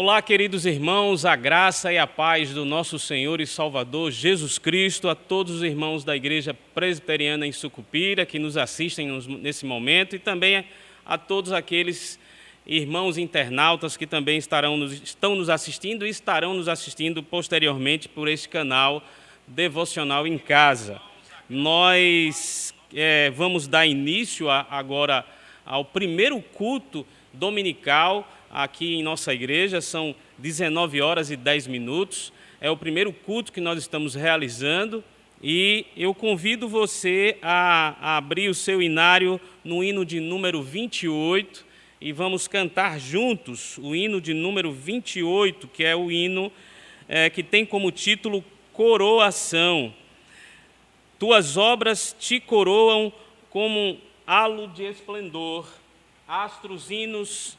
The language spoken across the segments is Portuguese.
Olá, queridos irmãos, a graça e a paz do nosso Senhor e Salvador Jesus Cristo, a todos os irmãos da Igreja Presbiteriana em Sucupira que nos assistem nesse momento e também a todos aqueles irmãos internautas que também estão nos assistindo e estarão nos assistindo posteriormente por este canal Devocional em Casa. Nós vamos dar início agora ao primeiro culto dominical aqui em nossa igreja. São 19 horas e 10 minutos. É o primeiro culto que nós estamos realizando e eu convido você a abrir o seu inário no hino de número 28 e vamos cantar juntos o hino de número 28, que é o hino que tem como título Coroação. Tuas obras te coroam como um halo de esplendor, astros, hinos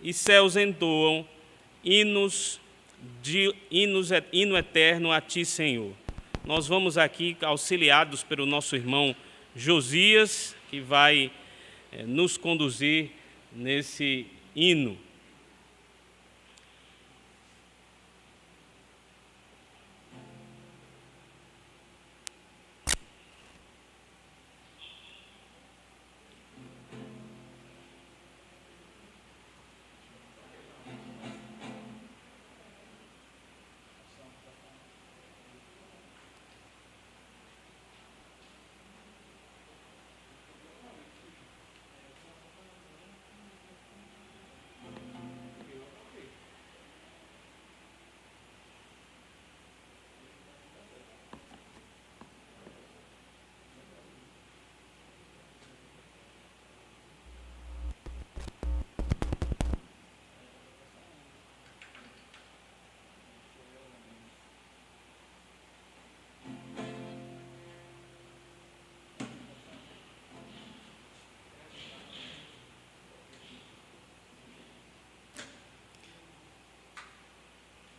e céus entoam, hino eterno a ti, Senhor. Nós vamos aqui auxiliados pelo nosso irmão Josias, que vai nos conduzir nesse hino.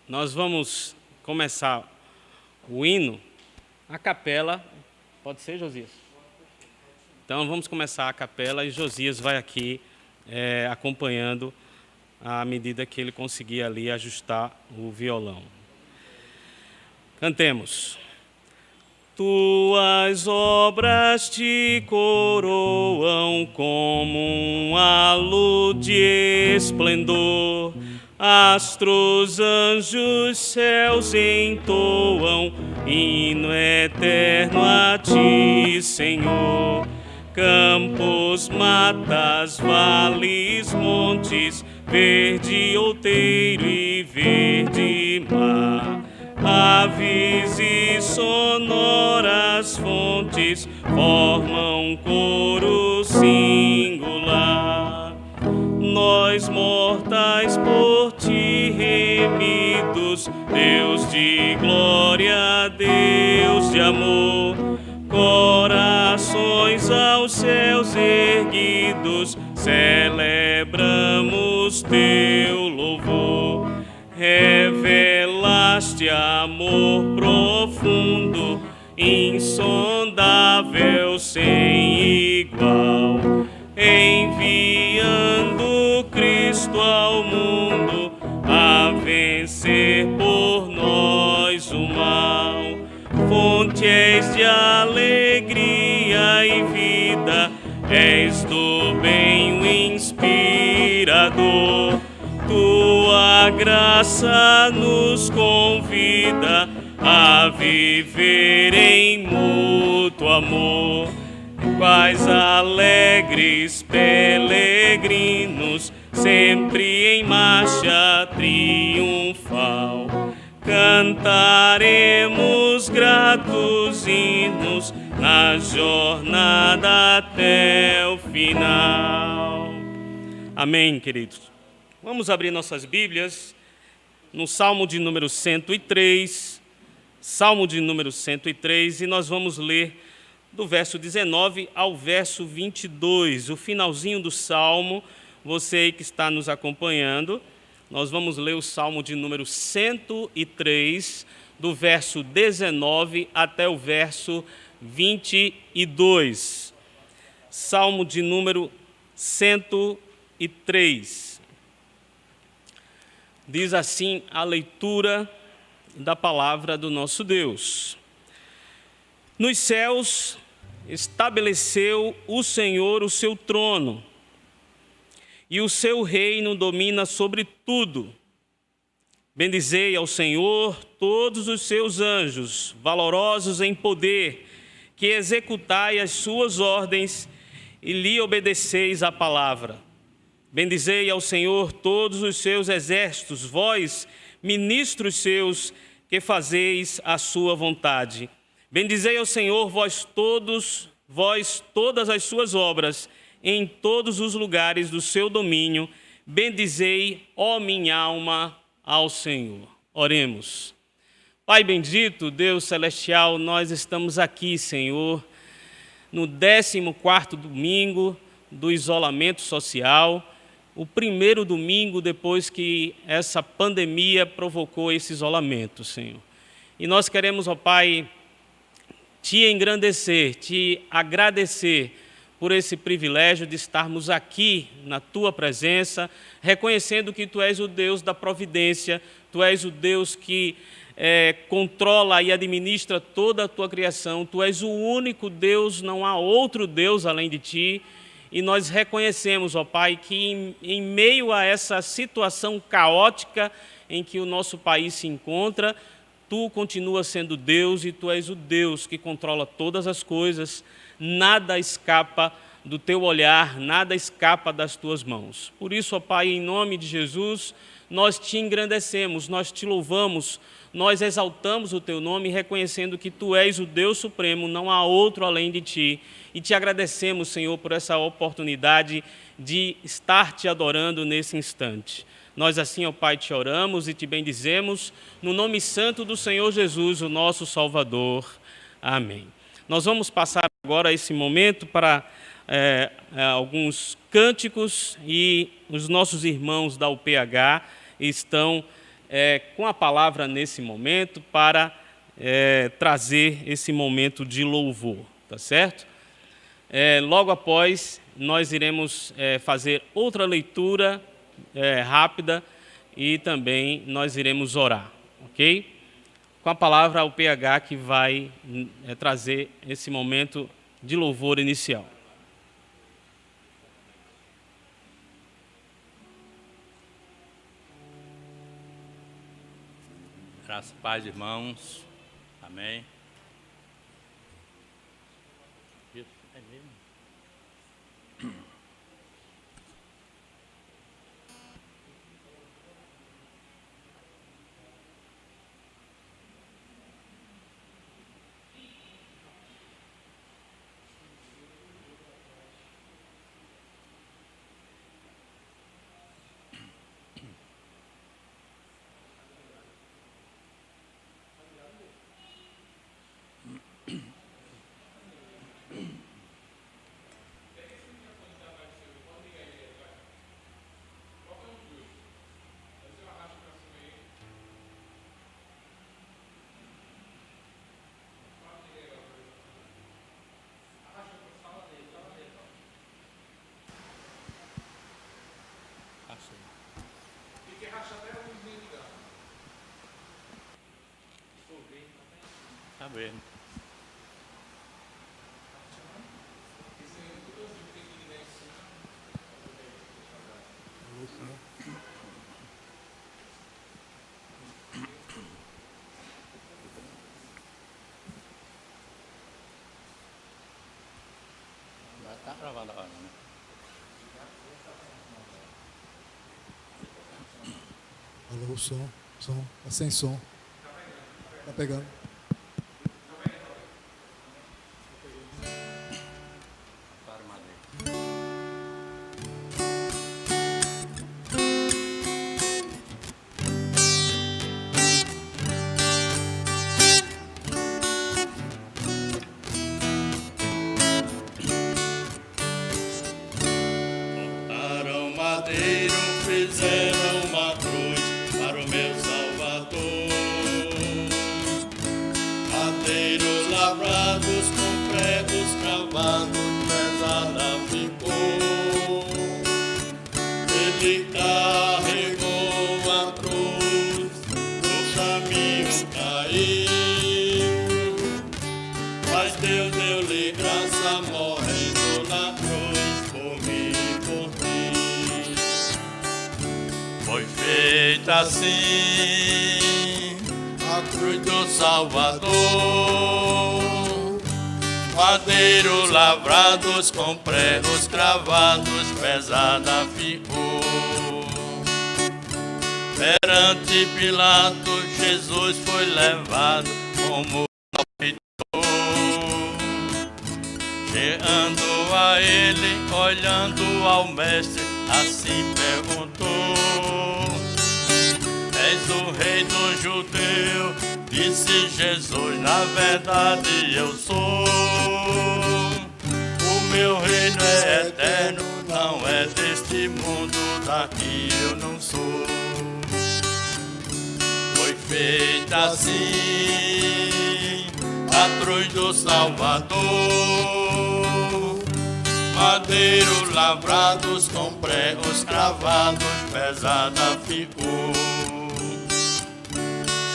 Nós vamos começar o hino, a capela. Pode ser, Josias? Então vamos começar a capela e Josias vai aqui acompanhando à medida que ele conseguir ali ajustar o violão. Cantemos. Tuas obras te coroam como um halo de esplendor, astros, anjos, céus entoam, hino eterno a ti, Senhor. Campos, matas, vales, montes, verde outeiro e verde mar, aves e sonoras fontes formam um coro singular. Nós mortais por ti remidos, Deus de glória, Deus de amor, corações aos céus erguidos, celebramos teu louvor. Revelaste amor profundo, insondável, sem igual, enviando Cristo ao mundo a vencer por nós o mal. Fonte és de alegria e vida, és do bem o inspirador. Tua graça nos convida a viver em mútuo amor. Quais alegres peregrinos, sempre em marcha triunfal, cantaremos gratos hinos na jornada até o final. Amém, queridos. Vamos abrir nossas Bíblias no Salmo de número 103, Salmo de número 103, e nós vamos ler do verso 19 ao verso 22, o finalzinho do Salmo. Você aí que está nos acompanhando, nós vamos ler o Salmo de número 103, do verso 19 até o verso 22. Salmo de número 103. Diz assim a leitura da palavra do nosso Deus. Nos céus estabeleceu o Senhor o seu trono, e o seu reino domina sobre tudo. Bendizei ao Senhor todos os seus anjos, valorosos em poder, que executai as suas ordens e lhe obedeceis a palavra. Bendizei ao Senhor todos os seus exércitos, vós, ministros seus, que fazeis a sua vontade. Bendizei ao Senhor, vós todas as suas obras, em todos os lugares do seu domínio. Bendizei, ó minha alma, ao Senhor. Oremos. Pai bendito, Deus celestial, nós estamos aqui, Senhor, no 14º domingo do isolamento social, o primeiro domingo depois que essa pandemia provocou esse isolamento, Senhor. E nós queremos, ó Pai, te engrandecer, te agradecer por esse privilégio de estarmos aqui na Tua presença, reconhecendo que Tu és o Deus da providência, Tu és o Deus que controla e administra toda a Tua criação, Tu és o único Deus, não há outro Deus além de Ti. E nós reconhecemos, ó Pai, que em meio a essa situação caótica em que o nosso país se encontra, Tu continuas sendo Deus e Tu és o Deus que controla todas as coisas, nada escapa do Teu olhar, nada escapa das Tuas mãos. Por isso, ó Pai, em nome de Jesus, nós Te engrandecemos, nós Te louvamos, nós exaltamos o Teu nome, reconhecendo que Tu és o Deus Supremo, não há outro além de Ti. E Te agradecemos, Senhor, por essa oportunidade de estar Te adorando nesse instante. Nós assim, ó Pai, Te oramos e Te bendizemos, no nome santo do Senhor Jesus, o nosso Salvador. Amém. Nós vamos passar agora esse momento para alguns cânticos, e os nossos irmãos da UPH estão com a palavra nesse momento para trazer esse momento de louvor, tá certo? Logo após, nós iremos fazer outra leitura rápida e também nós iremos orar, ok? Com a palavra, o PH que vai trazer esse momento de louvor inicial. Graças a paz, irmãos. Amém. Isso é mesmo. Tá vendo? Já tá gravando agora, né? Alô, som, tá sem som. Tá pegando. Fizeram uma cruz para o meu Salvador. Madeiros lavrados com pregos cravados, pesada ficou. Ele carregou a cruz Mas Deus deu-lhe graça morrendo na cruz por mim e por ti. Foi feita assim a cruz do Salvador. Madeiro lavrados com pregos cravados, pesada ficou. Perante Pilatos, Jesus foi levado como malfeitor. Chegando a ele, olhando ao mestre, assim perguntou: És o rei dos judeus? Disse Jesus: na verdade eu sou. O meu reino é eterno, não é deste mundo, daqui eu não sou. Foi feita assim a cruz do Salvador. Madeiro lavrados com pregos cravados, pesada ficou.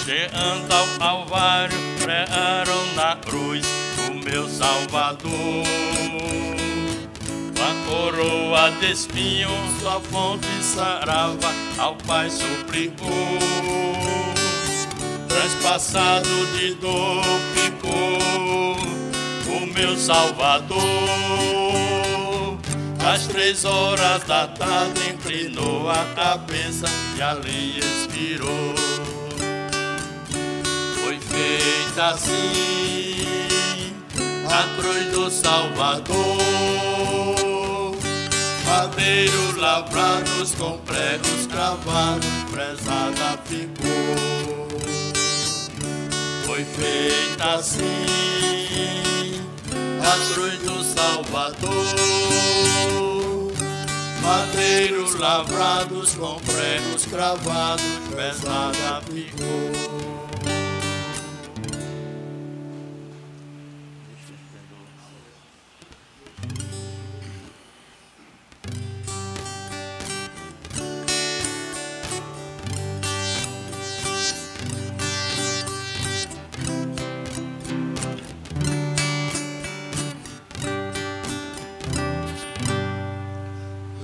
Chegando ao Calvário, pregaram na cruz o meu Salvador. A coroa de espinho, sua fonte sarava, ao Pai suplicou. Transpassado de dor ficou o meu Salvador. Às 3 horas da tarde inclinou a cabeça e ali expirou. Foi feita assim a cruz do Salvador. Madeiro lavrados com pregos cravados, prezada ficou. Foi feita assim a cruz do Salvador. Madeiros lavrados com pregos cravados, pesada ficou.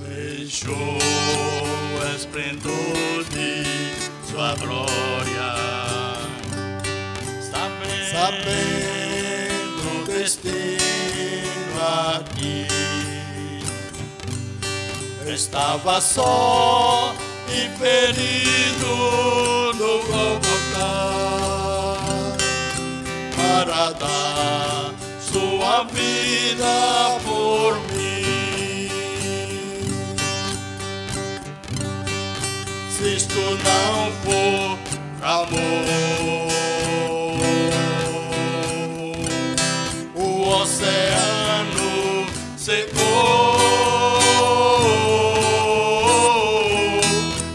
Deixou o esplendor de sua glória, sabendo o destino aqui. Estava só e ferido no Gólgota para dar sua vida por mim. Se isto não for amor, o oceano secou.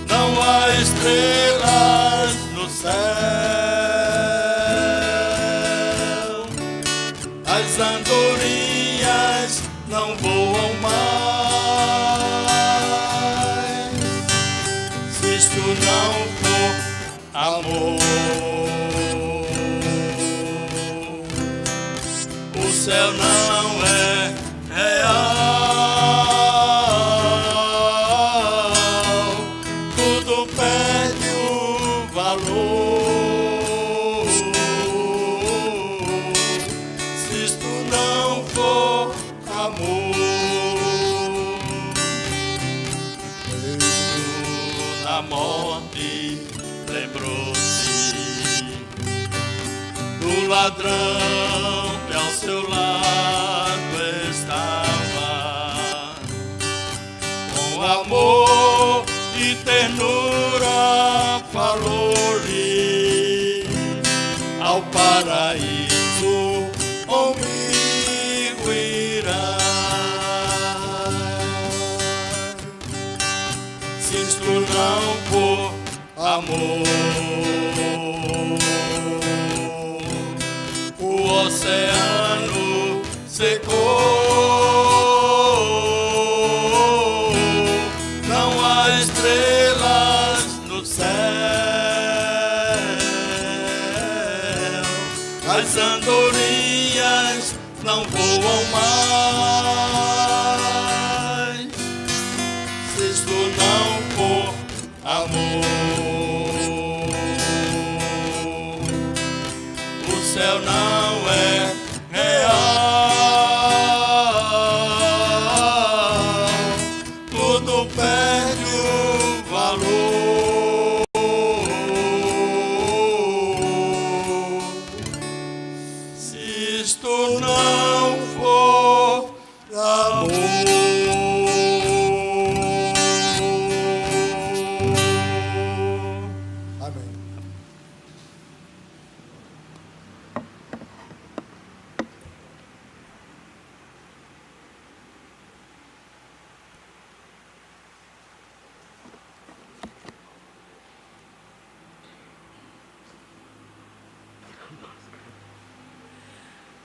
Não há estrelas no céu, as andorinhas não voam mais. Se isto não for amor, o céu não é real, tudo perde o valor. Se isto não for amor, na morte lembrou-se do ladrão que ao seu lado estava. Com amor e ternura falou-lhe: ao paraíso comigo irá. Se isto não for amor, o oceano secou. Não há estrelas no céu, as andorinhas alegrias não voam mais. Se isto não for amor, o céu não é real, tudo perde o valor. Se isto não for amor. Amém.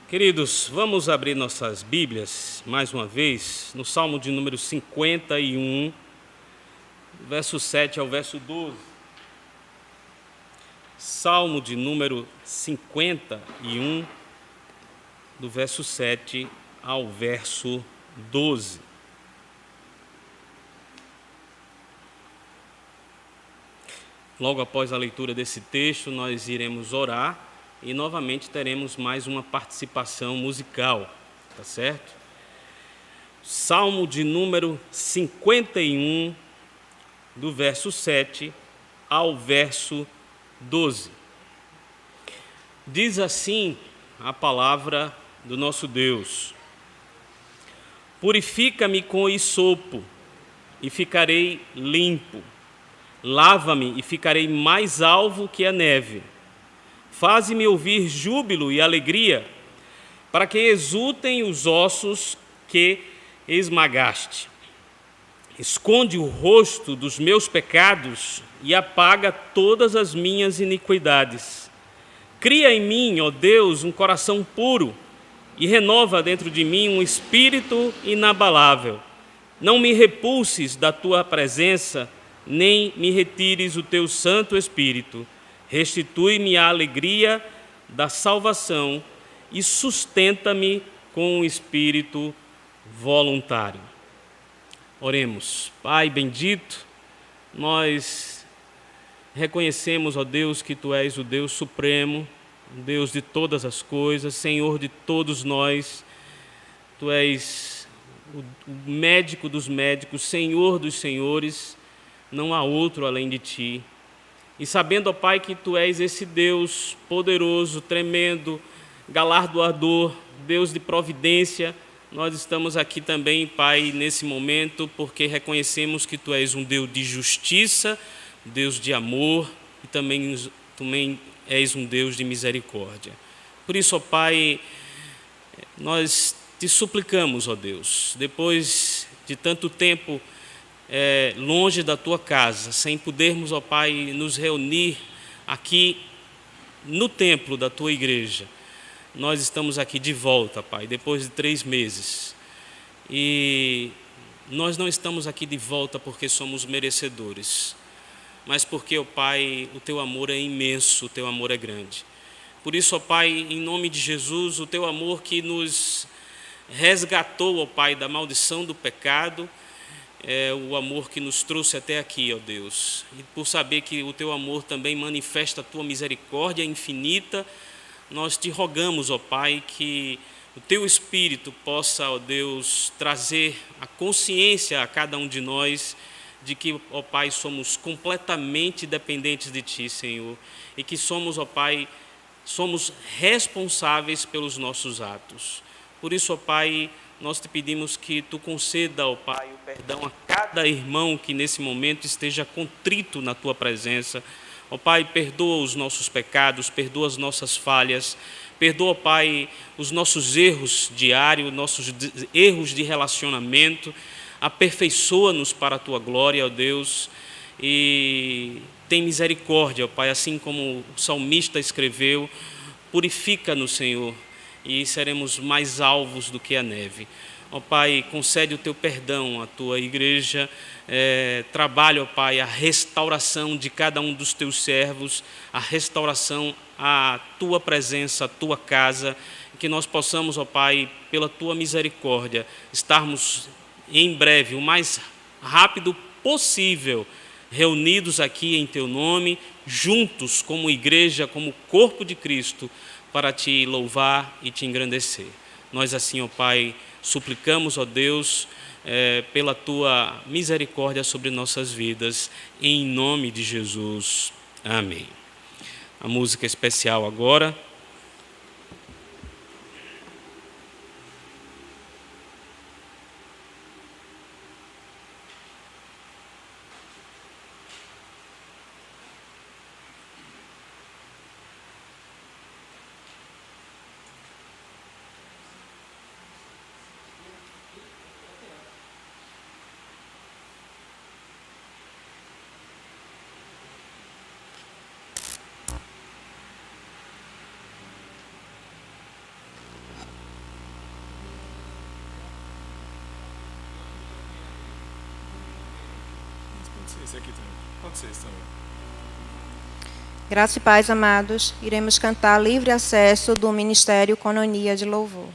Queridos, vamos abrir nossas Bíblias, mais uma vez, no Salmo de número 51, verso 7 ao verso 12. Salmo de número 51, do verso 7 ao verso 12. Logo após a leitura desse texto, nós iremos orar e novamente teremos mais uma participação musical, tá certo? Salmo de número 51, do verso 7 ao verso 12. Diz assim a palavra do nosso Deus: Purifica-me com hisopo e ficarei limpo. Lava-me e ficarei mais alvo que a neve. Faze-me ouvir júbilo e alegria, para que exultem os ossos que esmagaste. Esconde o rosto dos meus pecados e apaga todas as minhas iniquidades. Cria em mim, ó Deus, um coração puro e renova dentro de mim um espírito inabalável. Não me repulses da tua presença, nem me retires o teu Santo Espírito. Restitui-me a alegria da salvação e sustenta-me com um espírito voluntário. Oremos. Pai bendito, nós reconhecemos, ó Deus, que Tu és o Deus supremo, o Deus de todas as coisas, Senhor de todos nós. Tu és o médico dos médicos, Senhor dos senhores, não há outro além de Ti. E sabendo, ó Pai, que Tu és esse Deus poderoso, tremendo, galardoador, Deus de providência, nós estamos aqui também, Pai, nesse momento, porque reconhecemos que Tu és um Deus de justiça, Deus de amor e também és um Deus de misericórdia. Por isso, ó Pai, nós Te suplicamos, ó Deus, depois de tanto tempo longe da Tua casa, sem podermos, ó Pai, nos reunir aqui no templo da Tua igreja, nós estamos aqui de volta, Pai, depois de 3 meses. E nós não estamos aqui de volta porque somos merecedores, mas porque, ó Pai, o Teu amor é imenso, o Teu amor é grande. Por isso, ó Pai, em nome de Jesus, o Teu amor que nos resgatou, ó Pai, da maldição do pecado, é o amor que nos trouxe até aqui, ó Deus. E por saber que o Teu amor também manifesta a Tua misericórdia infinita, nós Te rogamos, ó Pai, que o Teu Espírito possa, ó Deus, trazer a consciência a cada um de nós de que, ó Pai, somos completamente dependentes de Ti, Senhor, e que somos, ó Pai, somos responsáveis pelos nossos atos. Por isso, ó Pai, nós Te pedimos que Tu conceda, ó Pai, o perdão a cada irmão que nesse momento esteja contrito na Tua presença. Ó Pai, perdoa os nossos pecados, perdoa as nossas falhas, perdoa, ó Pai, os nossos erros diários, nossos erros de relacionamento, aperfeiçoa-nos para a Tua glória, ó Deus, e tem misericórdia, ó Pai, assim como o salmista escreveu, purifica-nos, Senhor, e seremos mais alvos do que a neve. Ó Pai, concede o Teu perdão à Tua igreja, trabalha, ó Pai, a restauração de cada um dos Teus servos, a restauração à Tua presença, à Tua casa, que nós possamos, ó Pai, pela Tua misericórdia, estarmos em breve, o mais rápido possível, reunidos aqui em Teu nome, juntos como igreja, como corpo de Cristo, para Te louvar e Te engrandecer. Nós assim, ó Pai, suplicamos, ó Deus, pela Tua misericórdia sobre nossas vidas, em nome de Jesus. Amém. A música especial agora. Esse aqui também. Pode ser esse também. Graça e paz, amados. Iremos cantar livre acesso do Ministério Cononia de Louvor.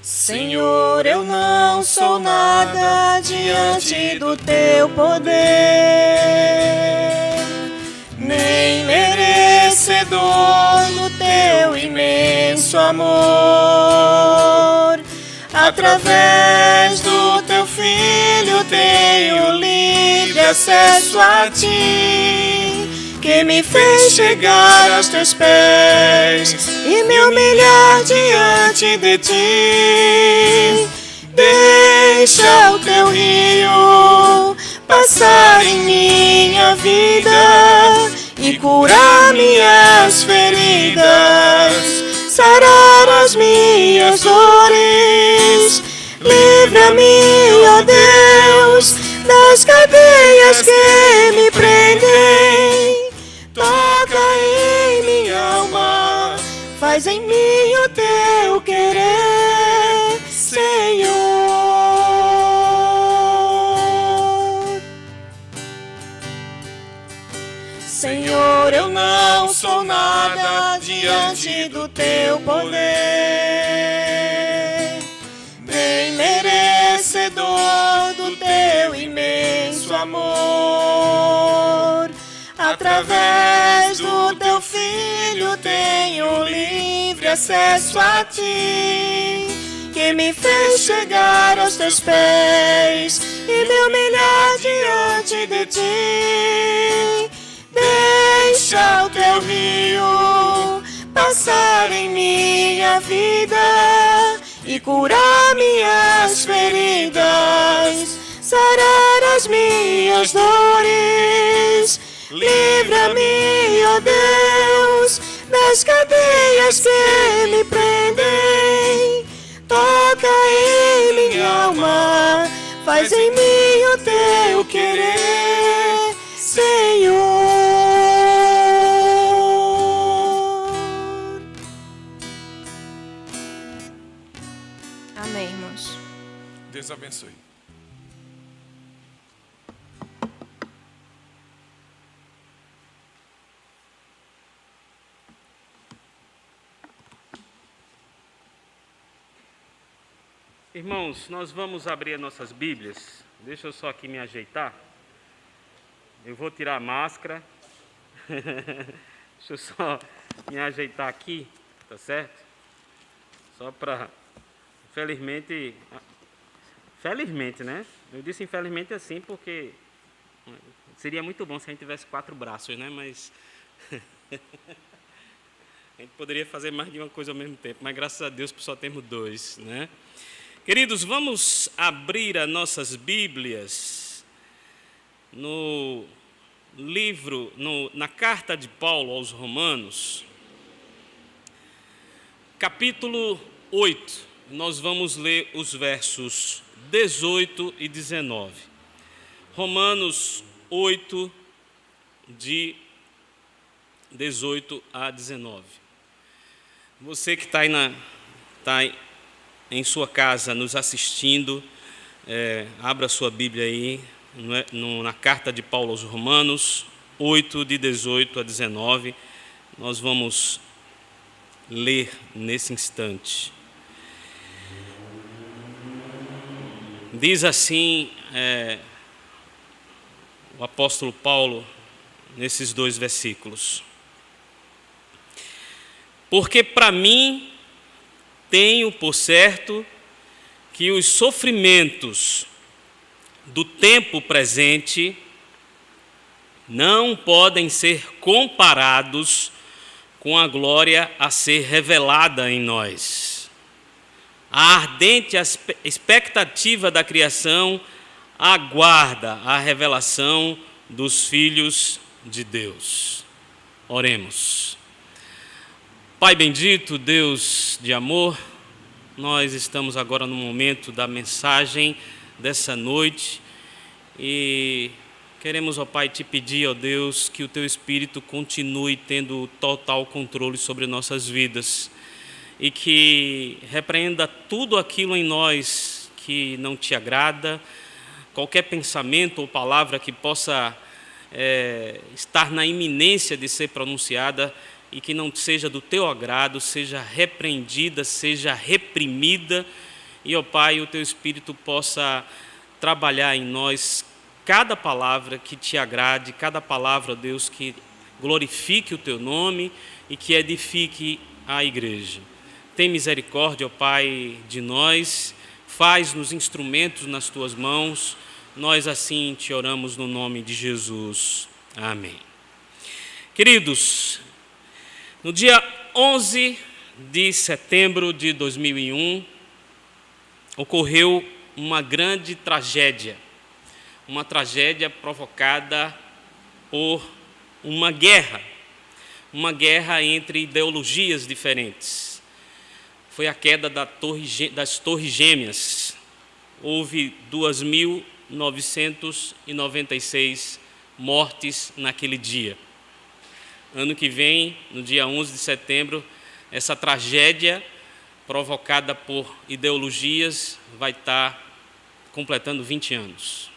Senhor, eu não sou nada diante do Teu poder, nem merecedor do Teu imenso amor. Através do Teu Filho tenho livre acesso a Ti, que me fez chegar aos Teus pés e me humilhar diante de Ti. Deixa o Teu rio passar em minha vida e curar minhas feridas, sarar as minhas dores. Livra-me, ó Deus, das cadeias que me prendem. Toca em minha alma, faz em mim o Teu querer, Senhor. Senhor, eu não sou nada diante do Teu poder, nem merecedor do Teu imenso amor. Através do Teu Filho tenho livre acesso a Ti, que me fez chegar aos Teus pés e me humilhar diante de Ti. Deixa o Teu rio passar em minha vida e curar minhas feridas, sarar as minhas dores. Livra-me, ó Deus, das cadeias que me prendem. Toca em minha alma, faz em mim o Teu querer, Senhor. Amém, irmãos. Deus abençoe. Irmãos, nós vamos abrir as nossas Bíblias. Deixa eu só aqui me ajeitar. Eu vou tirar a máscara. Deixa eu só me ajeitar aqui, tá certo? Só para... Felizmente, né? Eu disse infelizmente assim porque seria muito bom se a gente tivesse 4 braços, né? Mas a gente poderia fazer mais de uma coisa ao mesmo tempo. Mas graças a Deus só temos 2, né? Queridos, vamos abrir as nossas Bíblias no livro, na carta de Paulo aos Romanos, capítulo 8. Nós vamos ler os versos 18 e 19. Romanos 8, de 18 a 19. Você que está aí em sua casa nos assistindo, abra sua Bíblia aí, na carta de Paulo aos Romanos, 8, de 18 a 19. Nós vamos ler nesse instante. Diz assim o apóstolo Paulo nesses 2 versículos: porque para mim tenho por certo que os sofrimentos do tempo presente não podem ser comparados com a glória a ser revelada em nós. A ardente expectativa da criação aguarda a revelação dos filhos de Deus. Oremos. Pai bendito, Deus de amor, nós estamos agora no momento da mensagem dessa noite e queremos, ó Pai, te pedir, ó Deus, que o Teu Espírito continue tendo total controle sobre nossas vidas e que repreenda tudo aquilo em nós que não Te agrada, qualquer pensamento ou palavra que possa estar na iminência de ser pronunciada e que não seja do Teu agrado, seja repreendida, seja reprimida, e, ó Pai, o Teu Espírito possa trabalhar em nós cada palavra que Te agrade, cada palavra, Deus, que glorifique o Teu nome e que edifique a igreja. Tem misericórdia, ó Pai, de nós, faz-nos instrumentos nas Tuas mãos, nós assim Te oramos no nome de Jesus. Amém. Queridos, no dia 11 de setembro de 2001, ocorreu uma grande tragédia. Uma tragédia provocada por uma guerra entre ideologias diferentes. Foi a queda das Torres Gêmeas. Houve 2.996 mortes naquele dia. Ano que vem, no dia 11 de setembro, essa tragédia provocada por ideologias vai estar completando 20 anos.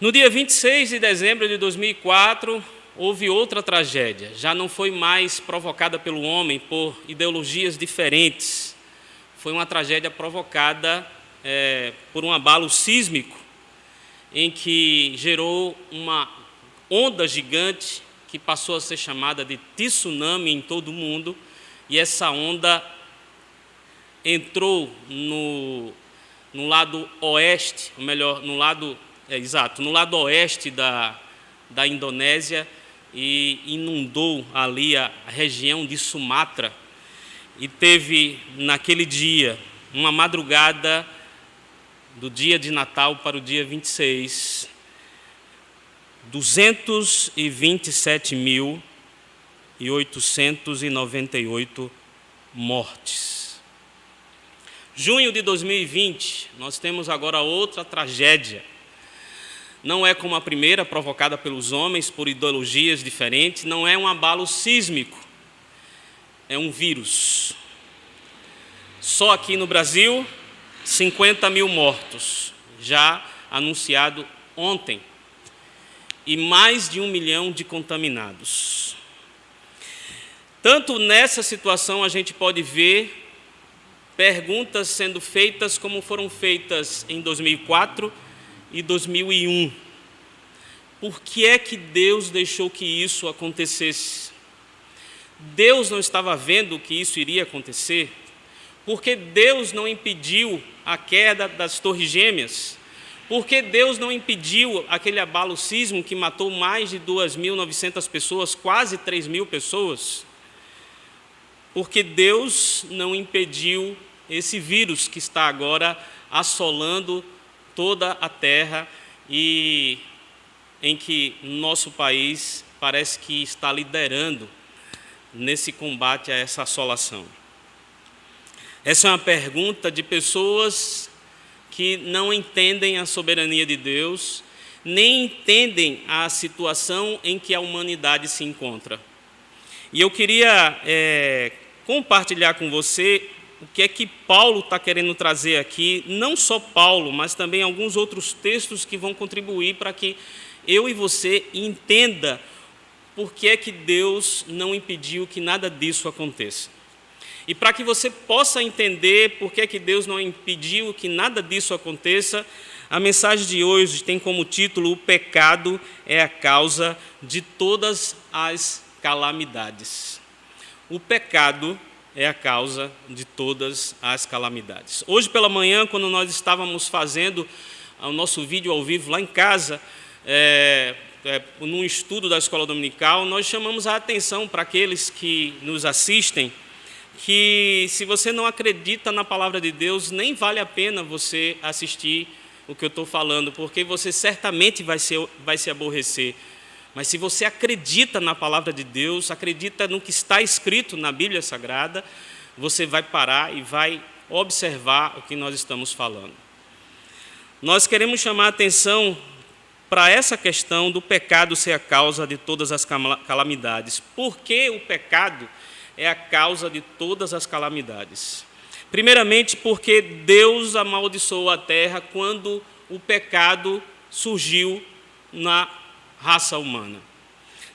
No dia 26 de dezembro de 2004, houve outra tragédia. Já não foi mais provocada pelo homem, por ideologias diferentes. Foi uma tragédia provocada por um abalo sísmico, em que gerou uma onda gigante que passou a ser chamada de tsunami em todo o mundo, e essa onda entrou no lado oeste, ou melhor, no lado oeste da Indonésia, e inundou ali a região de Sumatra, e teve naquele dia, uma madrugada do dia de Natal para o dia 26, 227.898 mortes. Junho de 2020, nós temos agora outra tragédia. Não é como a primeira, provocada pelos homens, por ideologias diferentes, não é um abalo sísmico, é um vírus. Só aqui no Brasil, 50 mil mortos, já anunciado ontem, e mais de 1 milhão de contaminados. Tanto nessa situação a gente pode ver perguntas sendo feitas como foram feitas em 2004 e 2001. Por que é que Deus deixou que isso acontecesse? Deus não estava vendo que isso iria acontecer? Porque Deus não impediu a queda das Torres Gêmeas? Porque Deus não impediu aquele abalo sísmico que matou mais de 2.900 pessoas, quase 3.000 pessoas? Porque Deus não impediu esse vírus que está agora assolando toda a terra e em que nosso país parece que está liderando nesse combate a essa assolação. Essa é uma pergunta de pessoas que não entendem a soberania de Deus, nem entendem a situação em que a humanidade se encontra. E eu queria compartilhar com você o que é que Paulo está querendo trazer aqui, não só Paulo, mas também alguns outros textos que vão contribuir para que eu e você entenda por que é que Deus não impediu que nada disso aconteça. E para que você possa entender por que é que Deus não impediu que nada disso aconteça, a mensagem de hoje tem como título: o pecado é a causa de todas as calamidades. O pecado é a causa de todas as calamidades. Hoje pela manhã, quando nós estávamos fazendo o nosso vídeo ao vivo lá em casa, num estudo da escola dominical, nós chamamos a atenção para aqueles que nos assistem, que se você não acredita na palavra de Deus, nem vale a pena você assistir o que eu estou falando, porque você certamente vai se aborrecer. Mas se você acredita na palavra de Deus, acredita no que está escrito na Bíblia Sagrada, você vai parar e vai observar o que nós estamos falando. Nós queremos chamar a atenção para essa questão do pecado ser a causa de todas as calamidades. Por que o pecado é a causa de todas as calamidades? Primeiramente, porque Deus amaldiçoou a terra quando o pecado surgiu na raça humana.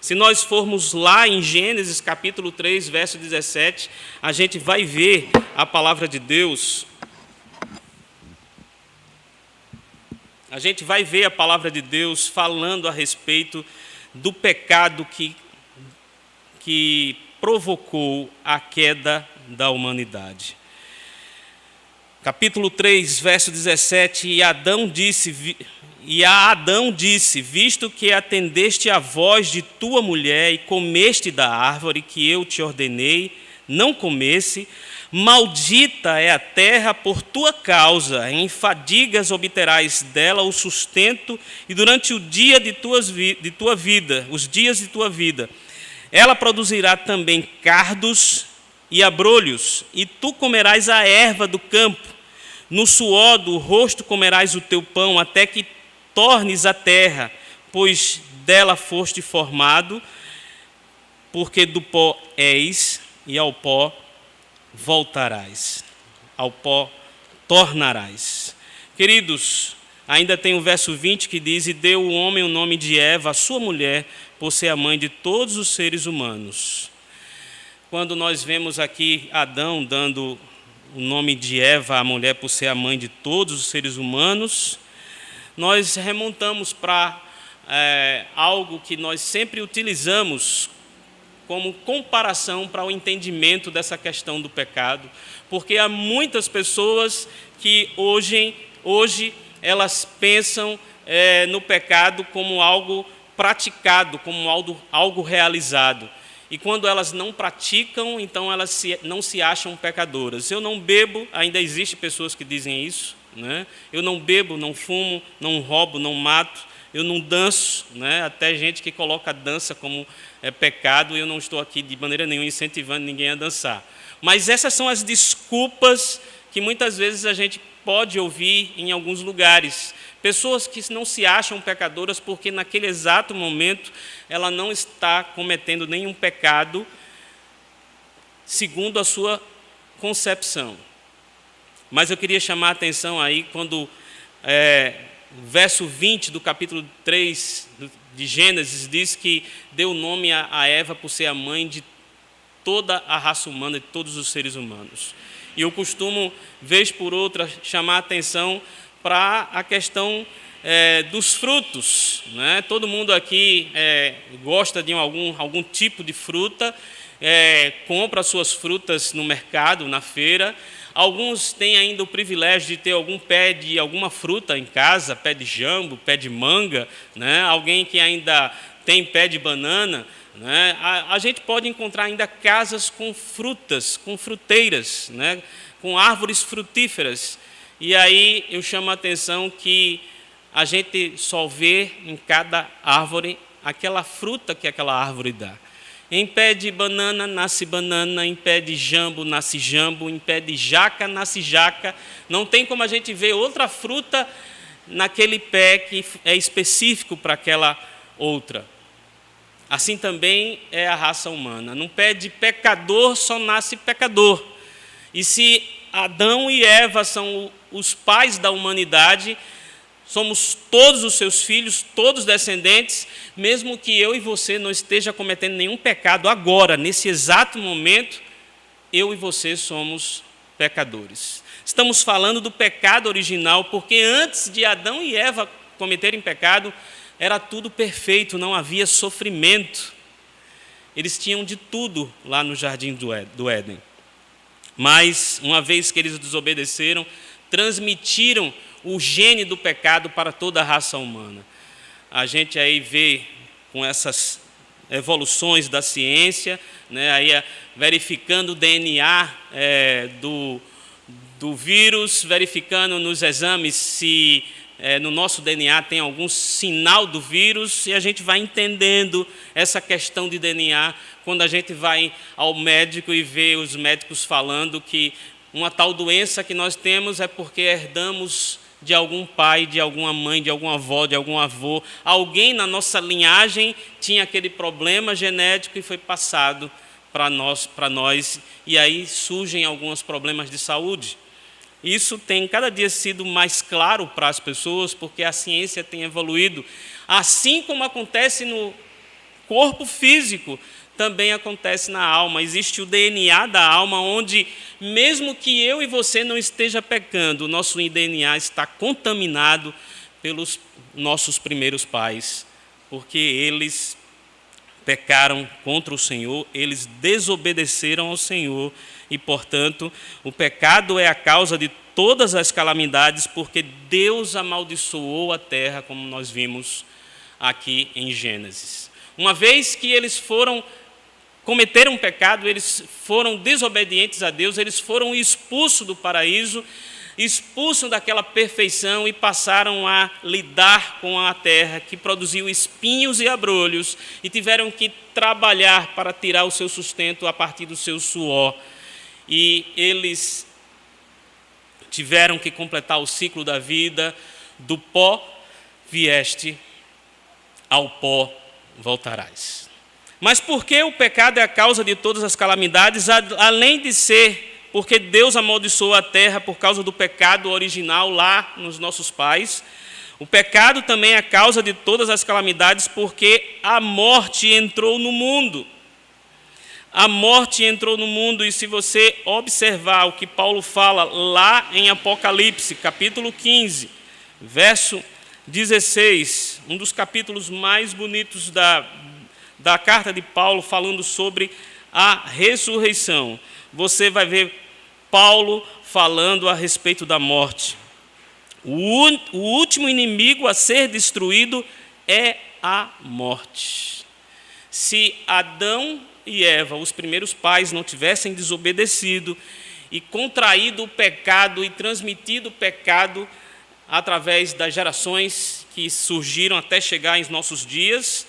Se nós formos lá em Gênesis capítulo 3, verso 17, a gente vai ver a palavra de Deus. A gente vai ver a palavra de Deus falando a respeito do pecado que provocou a queda da humanidade. Capítulo 3, verso 17, e a Adão disse, visto que atendeste à voz de tua mulher e comeste da árvore que eu te ordenei, não comesse, maldita é a terra por tua causa, em fadigas obterás dela o sustento, e durante o dia de tua vida, os dias de tua vida, ela produzirá também cardos e abrolhos, e tu comerás a erva do campo, no suor do rosto comerás o teu pão, até que tornes a terra, pois dela foste formado, porque do pó és, e ao pó voltarás, ao pó tornarás. Queridos, ainda tem o verso 20 que diz, e deu o homem o nome de Eva, a sua mulher, por ser a mãe de todos os seres humanos. Quando nós vemos aqui Adão dando o nome de Eva à mulher por ser a mãe de todos os seres humanos, nós remontamos para algo que nós sempre utilizamos como comparação para o entendimento dessa questão do pecado, porque há muitas pessoas que hoje elas pensam no pecado como algo praticado, como algo realizado. E quando elas não praticam, então elas não se acham pecadoras. Eu não bebo, ainda existem pessoas que dizem isso, né? Eu não bebo, não fumo, não roubo, não mato, eu não danço, né? Até gente que coloca a dança como pecado, e eu não estou aqui de maneira nenhuma incentivando ninguém a dançar. Mas essas são as desculpas que muitas vezes a gente pode ouvir em alguns lugares. Pessoas que não se acham pecadoras porque naquele exato momento ela não está cometendo nenhum pecado segundo a sua concepção. Mas eu queria chamar a atenção aí quando o verso 20 do capítulo 3 de Gênesis diz que deu nome a Eva por ser a mãe de toda a raça humana, de todos os seres humanos. E eu costumo, vez por outra, chamar a atenção para a questão dos frutos, né? Todo mundo aqui gosta de algum tipo de fruta, compra suas frutas no mercado, na feira. Alguns têm ainda o privilégio de ter algum pé de alguma fruta em casa, pé de jambo, pé de manga, né? Alguém que ainda tem pé de banana, né? A gente pode encontrar ainda casas com frutas, com fruteiras, né? Com árvores frutíferas. E aí eu chamo a atenção que a gente só vê em cada árvore aquela fruta que aquela árvore dá. Em pé de banana nasce banana, em pé de jambo nasce jambo, em pé de jaca nasce jaca. Não tem como a gente ver outra fruta naquele pé que é específico para aquela outra. Assim também é a raça humana. Num pé de pecador só nasce pecador. E se Adão e Eva são os pais da humanidade, somos todos os seus filhos, todos descendentes, mesmo que eu e você não esteja cometendo nenhum pecado agora, nesse exato momento, eu e você somos pecadores. Estamos falando do pecado original, porque antes de Adão e Eva cometerem pecado, era tudo perfeito, não havia sofrimento. Eles tinham de tudo lá no jardim do Éden. Mas, uma vez que eles desobedeceram, transmitiram o gene do pecado para toda a raça humana. A gente aí vê com essas evoluções da ciência, né, aí verificando o DNA do vírus, verificando nos exames se no nosso DNA tem algum sinal do vírus, e a gente vai entendendo essa questão de DNA quando a gente vai ao médico e vê os médicos falando que uma tal doença que nós temos é porque herdamos de algum pai, de alguma mãe, de alguma avó, de algum avô. Alguém na nossa linhagem tinha aquele problema genético e foi passado para nós, e aí surgem alguns problemas de saúde. Isso tem cada dia sido mais claro para as pessoas, porque a ciência tem evoluído. Assim como acontece no corpo físico, também acontece na alma. Existe o DNA da alma, onde mesmo que eu e você não esteja pecando, o nosso DNA está contaminado pelos nossos primeiros pais, porque eles pecaram contra o Senhor, eles desobedeceram ao Senhor, e, portanto, o pecado é a causa de todas as calamidades, porque Deus amaldiçoou a terra, como nós vimos aqui em Gênesis. Uma vez que eles cometeram pecado, eles foram desobedientes a Deus, eles foram expulsos do paraíso, expulsos daquela perfeição e passaram a lidar com a terra que produziu espinhos e abrolhos, e tiveram que trabalhar para tirar o seu sustento a partir do seu suor. E eles tiveram que completar o ciclo da vida. Do pó vieste, ao pó voltarás. Mas por que o pecado é a causa de todas as calamidades? Além de ser porque Deus amaldiçoou a terra por causa do pecado original lá nos nossos pais, o pecado também é a causa de todas as calamidades, porque a morte entrou no mundo. A morte entrou no mundo, e se você observar o que Paulo fala lá em Apocalipse, capítulo 15, verso 16, um dos capítulos mais bonitos da carta de Paulo, falando sobre a ressurreição, você vai ver Paulo falando a respeito da morte. O último inimigo a ser destruído é a morte. Se Adão e Eva, os primeiros pais, não tivessem desobedecido e contraído o pecado e transmitido o pecado através das gerações que surgiram até chegar em nossos dias,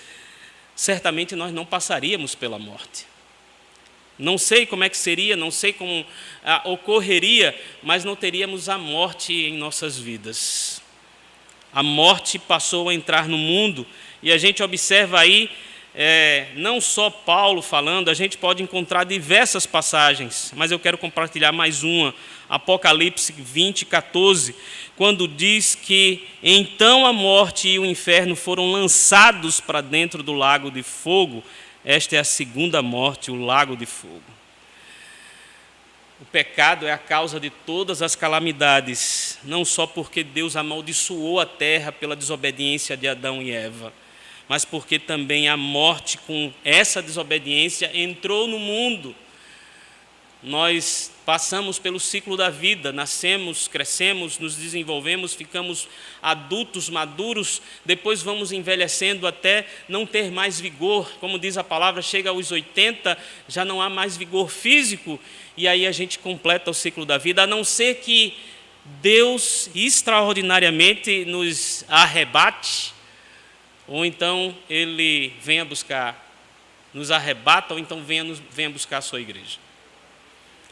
certamente nós não passaríamos pela morte. Não sei como é que seria, não sei como ocorreria, mas não teríamos a morte em nossas vidas. A morte passou a entrar no mundo, e a gente observa aí, não só Paulo falando, a gente pode encontrar diversas passagens, mas eu quero compartilhar mais uma, Apocalipse 20, 14, quando diz que então a morte e o inferno foram lançados para dentro do lago de fogo. Esta é a segunda morte, o lago de fogo. O pecado é a causa de todas as calamidades, não só porque Deus amaldiçoou a terra pela desobediência de Adão e Eva, mas porque também a morte, com essa desobediência, entrou no mundo. Nós passamos pelo ciclo da vida, nascemos, crescemos, nos desenvolvemos, ficamos adultos, maduros, depois vamos envelhecendo até não ter mais vigor. Como diz a palavra, chega aos 80, já não há mais vigor físico, e aí a gente completa o ciclo da vida, a não ser que Deus extraordinariamente nos arrebate, ou então Ele venha buscar, nos arrebata, ou então venha buscar a sua igreja.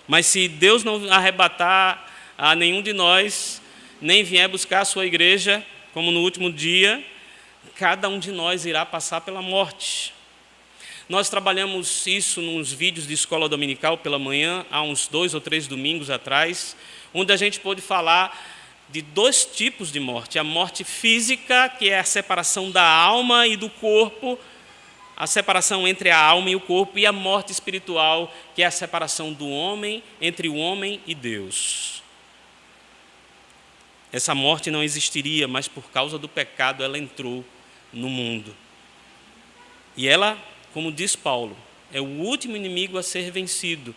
Mas se Deus não arrebatar a nenhum de nós, nem vier buscar a sua igreja, como no último dia, cada um de nós irá passar pela morte. Nós trabalhamos isso nos vídeos de escola dominical pela manhã, há uns 2 ou 3 domingos atrás, onde a gente pôde falar de 2 tipos de morte. A morte física, que é a separação da alma e do corpo, a separação entre a alma e o corpo, e a morte espiritual, que é a separação do homem, entre o homem e Deus. Essa morte não existiria, mas por causa do pecado ela entrou no mundo. E ela, como diz Paulo, é o último inimigo a ser vencido.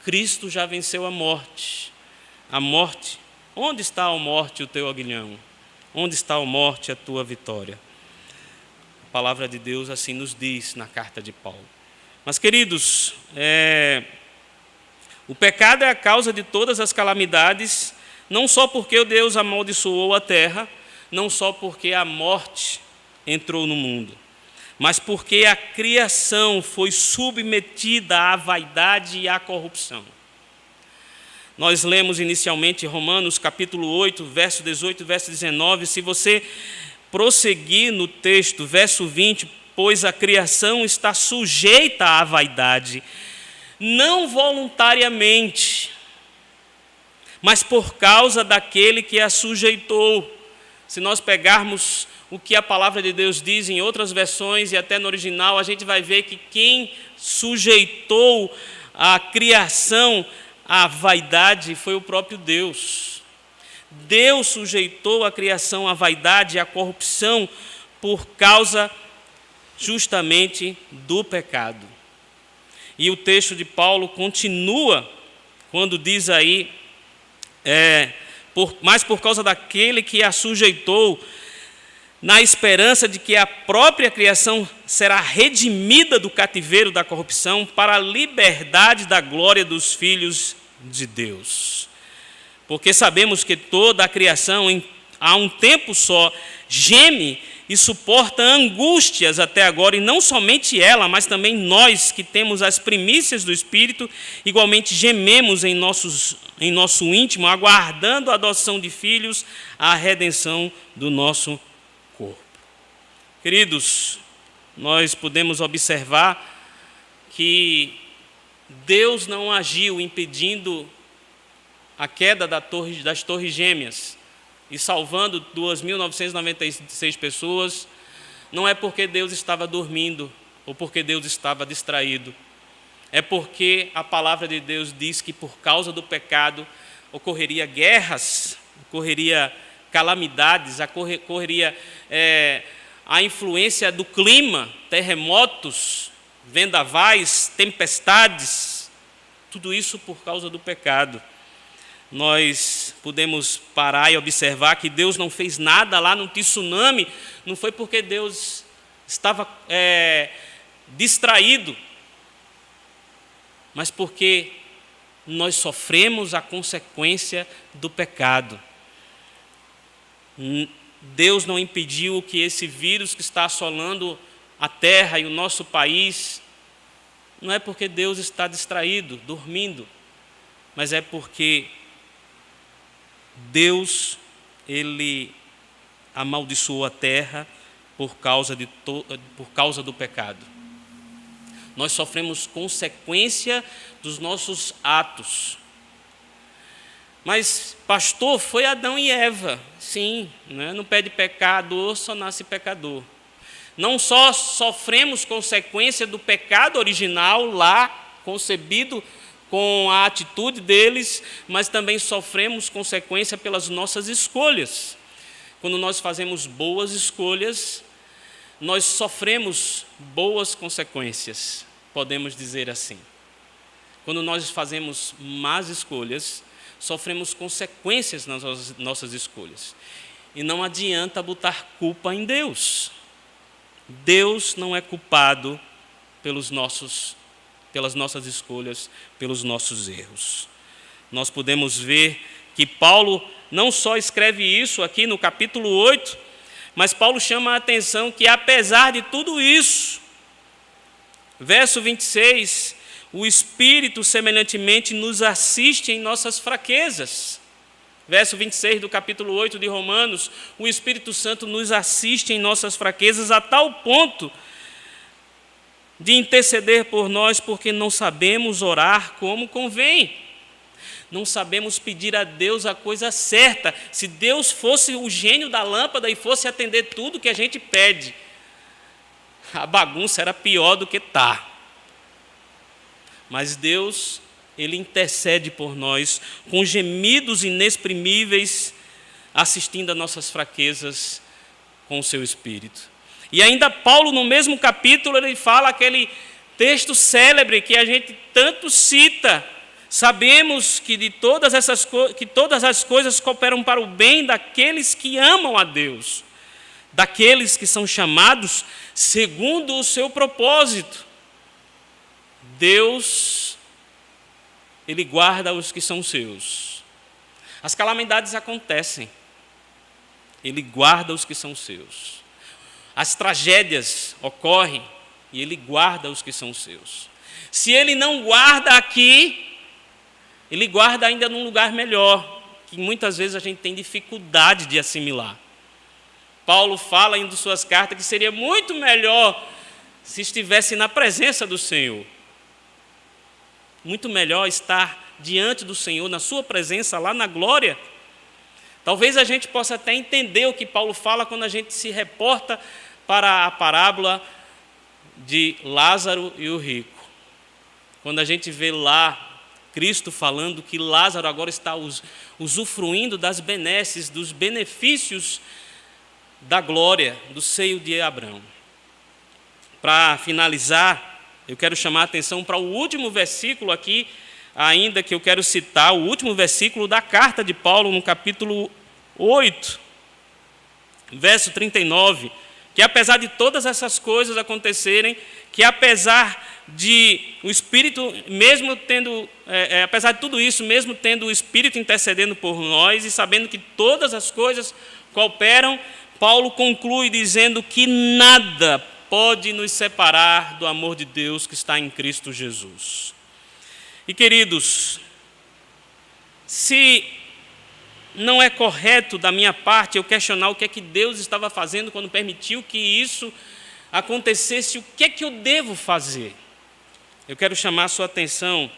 Cristo já venceu a morte. A morte, onde está a morte o teu aguilhão? Onde está a morte a tua vitória? A palavra de Deus assim nos diz na carta de Paulo. Mas, queridos, o pecado é a causa de todas as calamidades, não só porque Deus amaldiçoou a terra, não só porque a morte entrou no mundo, mas porque a criação foi submetida à vaidade e à corrupção. Nós lemos inicialmente Romanos capítulo 8, verso 18 e verso 19. Se você prosseguir no texto, verso 20, pois a criação está sujeita à vaidade, não voluntariamente, mas por causa daquele que a sujeitou. Se nós pegarmos o que a palavra de Deus diz em outras versões e até no original, a gente vai ver que quem sujeitou a criação à vaidade foi o próprio Deus. Deus sujeitou a criação à vaidade e à corrupção por causa justamente do pecado. E o texto de Paulo continua quando diz aí, mas por causa daquele que a sujeitou, na esperança de que a própria criação será redimida do cativeiro da corrupção para a liberdade da glória dos filhos de Deus. Porque sabemos que toda a criação, há um tempo só, geme e suporta angústias até agora, e não somente ela, mas também nós que temos as primícias do Espírito, igualmente gememos em nosso íntimo, aguardando a adoção de filhos, a redenção do nosso corpo. Queridos, nós podemos observar que Deus não agiu impedindo a queda das torres gêmeas e salvando 2.996 pessoas, não é porque Deus estava dormindo ou porque Deus estava distraído. É porque a palavra de Deus diz que por causa do pecado ocorreria guerras, ocorreria calamidades, ocorreria a influência do clima, terremotos, vendavais, tempestades, tudo isso por causa do pecado. Nós podemos parar e observar que Deus não fez nada lá no tsunami, não foi porque Deus estava distraído, mas porque nós sofremos a consequência do pecado. Deus não impediu que esse vírus que está assolando a terra e o nosso país, não é porque Deus está distraído, dormindo, mas é porque Deus, Ele amaldiçoou a terra por causa do pecado. Nós sofremos consequência dos nossos atos. Mas, pastor, foi Adão e Eva. Sim, né? No pé de pecador só nasce pecador. Não só sofremos consequência do pecado original lá, concebido com a atitude deles, mas também sofremos consequência pelas nossas escolhas. Quando nós fazemos boas escolhas, nós sofremos boas consequências, podemos dizer assim. Quando nós fazemos más escolhas, sofremos consequências nas nossas escolhas. E não adianta botar culpa em Deus. Deus não é culpado pelas nossas escolhas, pelos nossos erros. Nós podemos ver que Paulo não só escreve isso aqui no capítulo 8, mas Paulo chama a atenção que apesar de tudo isso, verso 26, o Espírito semelhantemente nos assiste em nossas fraquezas. verso 26 do capítulo 8 de Romanos, o Espírito Santo nos assiste em nossas fraquezas a tal ponto de interceder por nós, porque não sabemos orar como convém. Não sabemos pedir a Deus a coisa certa. Se Deus fosse o gênio da lâmpada e fosse atender tudo que a gente pede, a bagunça era pior do que está. Mas Deus, Ele intercede por nós com gemidos inexprimíveis, assistindo a nossas fraquezas com o seu Espírito. E ainda Paulo, no mesmo capítulo, ele fala aquele texto célebre que a gente tanto cita. Sabemos que todas as coisas cooperam para o bem daqueles que amam a Deus, daqueles que são chamados segundo o seu propósito. Deus, Ele guarda os que são seus. As calamidades acontecem, Ele guarda os que são seus. As tragédias ocorrem e Ele guarda os que são seus. Se Ele não guarda aqui, Ele guarda ainda num lugar melhor, que muitas vezes a gente tem dificuldade de assimilar. Paulo fala em suas cartas que seria muito melhor se estivesse na presença do Senhor. Muito melhor estar diante do Senhor, na sua presença, lá na glória. Talvez a gente possa até entender o que Paulo fala quando a gente se reporta para a parábola de Lázaro e o rico. Quando a gente vê lá Cristo falando que Lázaro agora está usufruindo das benesses, dos benefícios da glória do seio de Abraão. Para finalizar, eu quero chamar a atenção para o último versículo aqui, ainda que eu quero citar, o último versículo da carta de Paulo, no capítulo 8, verso 39, que apesar de todas essas coisas acontecerem, que apesar de o Espírito, mesmo tendo, apesar de tudo isso, mesmo tendo o Espírito intercedendo por nós e sabendo que todas as coisas cooperam, Paulo conclui dizendo que nada pode nos separar do amor de Deus que está em Cristo Jesus. E queridos, se não é correto da minha parte eu questionar o que é que Deus estava fazendo quando permitiu que isso acontecesse, o que é que eu devo fazer? Eu quero chamar a sua atenção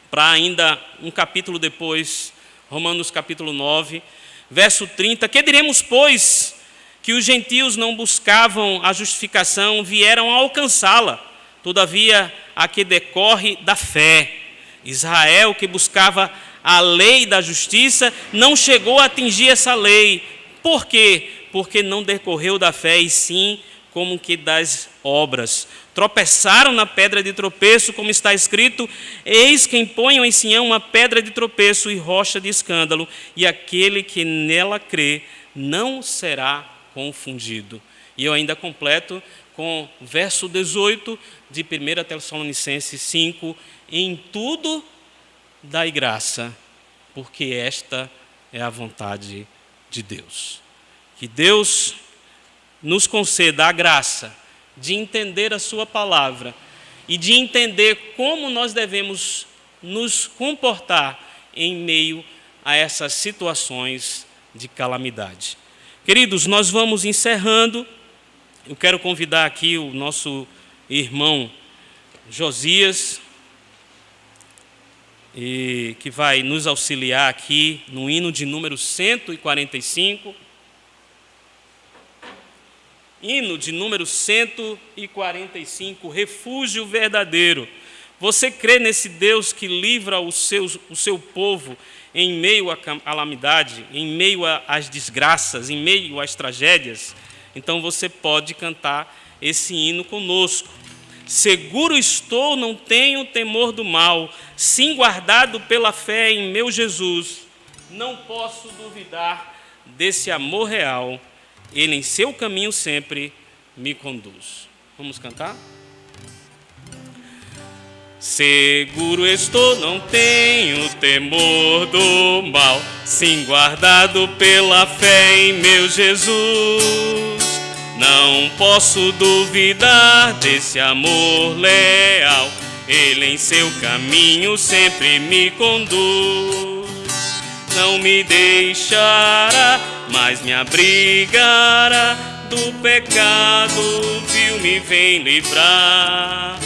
para ainda um capítulo depois, Romanos capítulo 9, verso 30. Que diremos, pois, que os gentios não buscavam a justificação, vieram a alcançá-la. Todavia, a que decorre da fé. Israel, que buscava a lei da justiça, não chegou a atingir essa lei. Por quê? Porque não decorreu da fé, e sim como que das obras. Tropeçaram na pedra de tropeço, como está escrito: eis quem ponham em Sião uma pedra de tropeço e rocha de escândalo, e aquele que nela crê não será confundido. E eu ainda completo com o verso 18 de 1 Tessalonicenses 5, em tudo dai graça, porque esta é a vontade de Deus. Que Deus nos conceda a graça de entender a sua palavra e de entender como nós devemos nos comportar em meio a essas situações de calamidade. Queridos, nós vamos encerrando. Eu quero convidar aqui o nosso irmão Josias, que vai nos auxiliar aqui no hino de número 145. Hino de número 145, refúgio verdadeiro. Você crê nesse Deus que livra o seu povo em meio à calamidade, em meio às desgraças, em meio às tragédias? Então você pode cantar esse hino conosco. Seguro estou, não tenho temor do mal, sim guardado pela fé em meu Jesus. Não posso duvidar desse amor real. Ele em seu caminho sempre me conduz. Vamos cantar? Seguro estou, não tenho temor do mal, sim guardado pela fé em meu Jesus. Não posso duvidar desse amor leal, ele em seu caminho sempre me conduz. não me deixará, mas me abrigará do pecado vil, me vem livrar.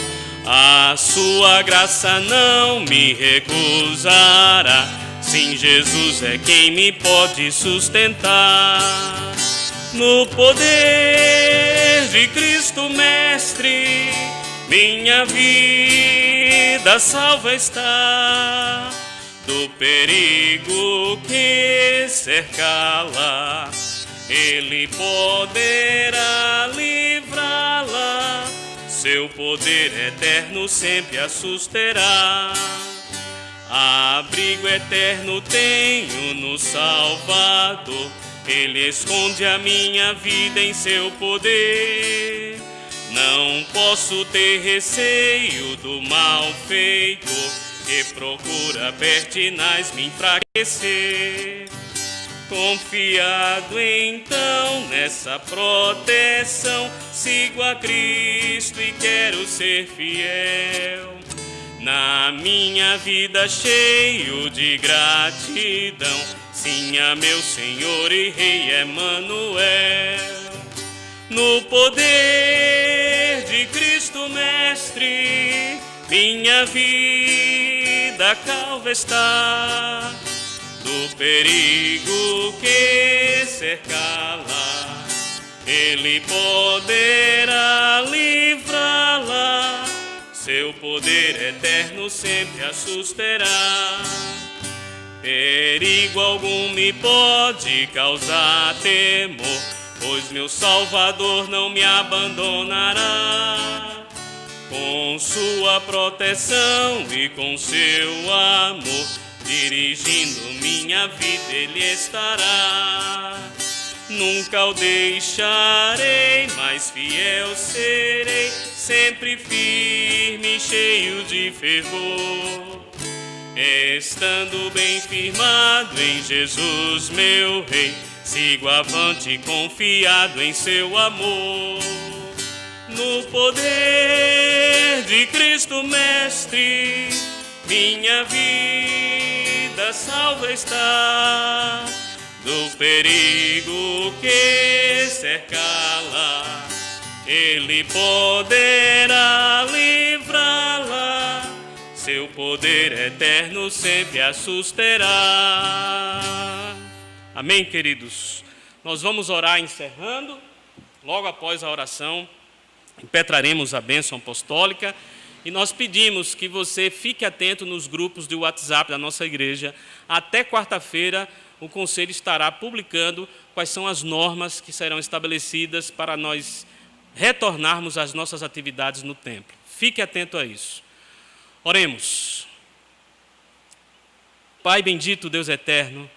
A sua graça não me recusará, sim, Jesus é quem me pode sustentar. No poder de Cristo Mestre, minha vida salva está. Do perigo que cercá-la, Ele poderá livrá-la. Seu poder eterno sempre a susterá. Abrigo eterno tenho no Salvador, Ele esconde a minha vida em seu poder. Não posso ter receio do malfeitor, que procura pertinaz me enfraquecer. Confiado então nessa proteção, sigo a Cristo e quero ser fiel. Na minha vida cheio de gratidão, sim, a meu Senhor e Rei Emanuel. No poder de Cristo Mestre, minha vida calva está. Do perigo que cercá-la, Ele poderá livrá-la. Seu poder eterno sempre a susterá. Perigo algum me pode causar temor, pois meu Salvador não me abandonará. Com sua proteção e com seu amor, dirigindo minha vida Ele estará. Nunca o deixarei, mas fiel serei, sempre firme, cheio de fervor. Estando bem firmado em Jesus, meu Rei, sigo avante confiado em seu amor. No poder de Cristo Mestre, minha vida salva está. Do perigo que cercá-la, Ele poderá livrá-la. Seu poder eterno sempre a susterá. Amém, queridos? Nós vamos orar encerrando. Logo após a oração, impetraremos a bênção apostólica. E nós pedimos que você fique atento nos grupos de WhatsApp da nossa igreja. Até quarta-feira, o Conselho estará publicando quais são as normas que serão estabelecidas para nós retornarmos às nossas atividades no templo. Fique atento a isso. Oremos. Pai bendito, Deus eterno,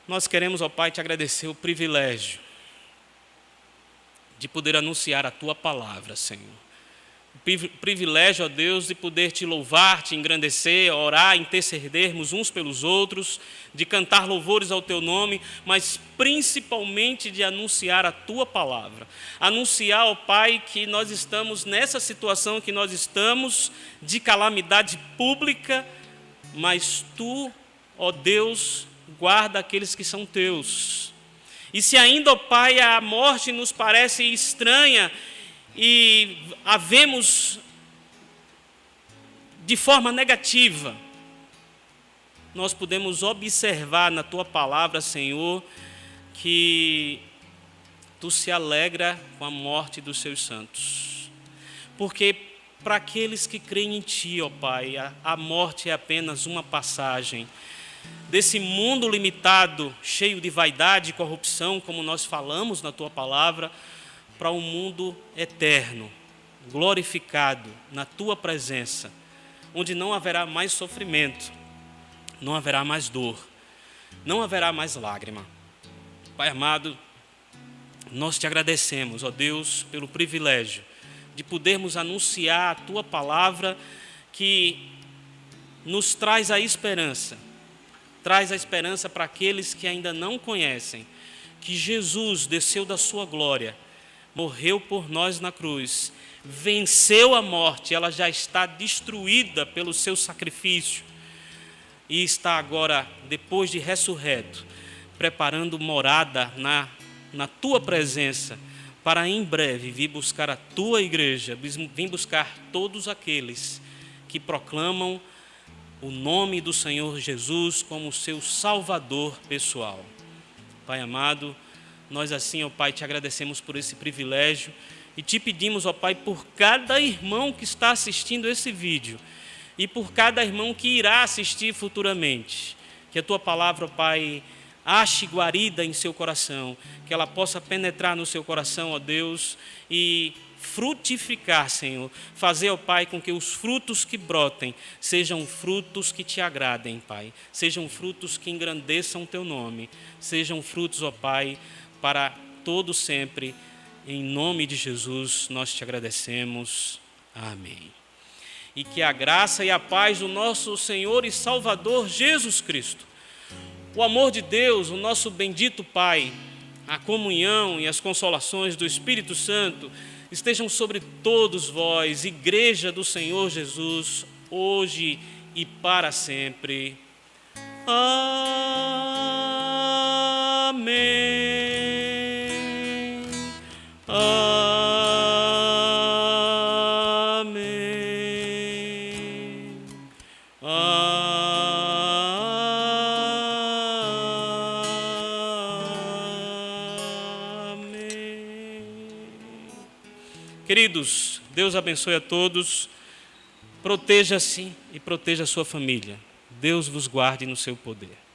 nós queremos, ó Pai, te agradecer o privilégio de poder anunciar a Tua palavra, Senhor. O privilégio, ó Deus, de poder te louvar, te engrandecer, orar, intercedermos uns pelos outros, de cantar louvores ao Teu nome, mas principalmente de anunciar a Tua palavra. Anunciar, ó Pai, que nós estamos nessa situação que nós estamos, de calamidade pública, mas Tu, ó Deus, guarda aqueles que são Teus. E se ainda, ó Pai, a morte nos parece estranha, e a vemos de forma negativa, nós podemos observar na Tua palavra, Senhor, que Tu se alegra com a morte dos Seus santos. Porque para aqueles que creem em Ti, ó Pai, a morte é apenas uma passagem desse mundo limitado, cheio de vaidade e corrupção, como nós falamos na Tua palavra, para um mundo eterno, glorificado na Tua presença, onde não haverá mais sofrimento, não haverá mais dor, não haverá mais lágrima. Pai amado, nós Te agradecemos, ó Deus, pelo privilégio de podermos anunciar a Tua palavra, que nos traz a esperança para aqueles que ainda não conhecem, que Jesus desceu da Sua glória, morreu por nós na cruz, venceu a morte, ela já está destruída pelo Seu sacrifício. e está agora, depois de ressurreto, preparando morada na tua presença, para em breve vir buscar a tua igreja, vir buscar todos aqueles que proclamam o nome do Senhor Jesus como seu Salvador pessoal. Pai amado, nós assim, ó Pai, te agradecemos por esse privilégio e te pedimos, ó Pai, por cada irmão que está assistindo esse vídeo e por cada irmão que irá assistir futuramente, que a tua palavra, ó Pai, ache guarida em seu coração, que ela possa penetrar no seu coração, ó Deus, e frutificar, Senhor. Fazer, ó Pai, com que os frutos que brotem sejam frutos que te agradem, Pai. Sejam frutos que engrandeçam o teu nome. Sejam frutos, ó Pai, para todo sempre. Em nome de Jesus, nós te agradecemos. Amém. E que a graça e a paz do nosso Senhor e Salvador Jesus Cristo, o amor de Deus, o nosso bendito Pai, a comunhão e as consolações do Espírito Santo estejam sobre todos vós, Igreja do Senhor Jesus, hoje e para sempre. Amém. Amém. Queridos, Deus abençoe a todos, proteja-se e proteja a sua família. Deus vos guarde no seu poder.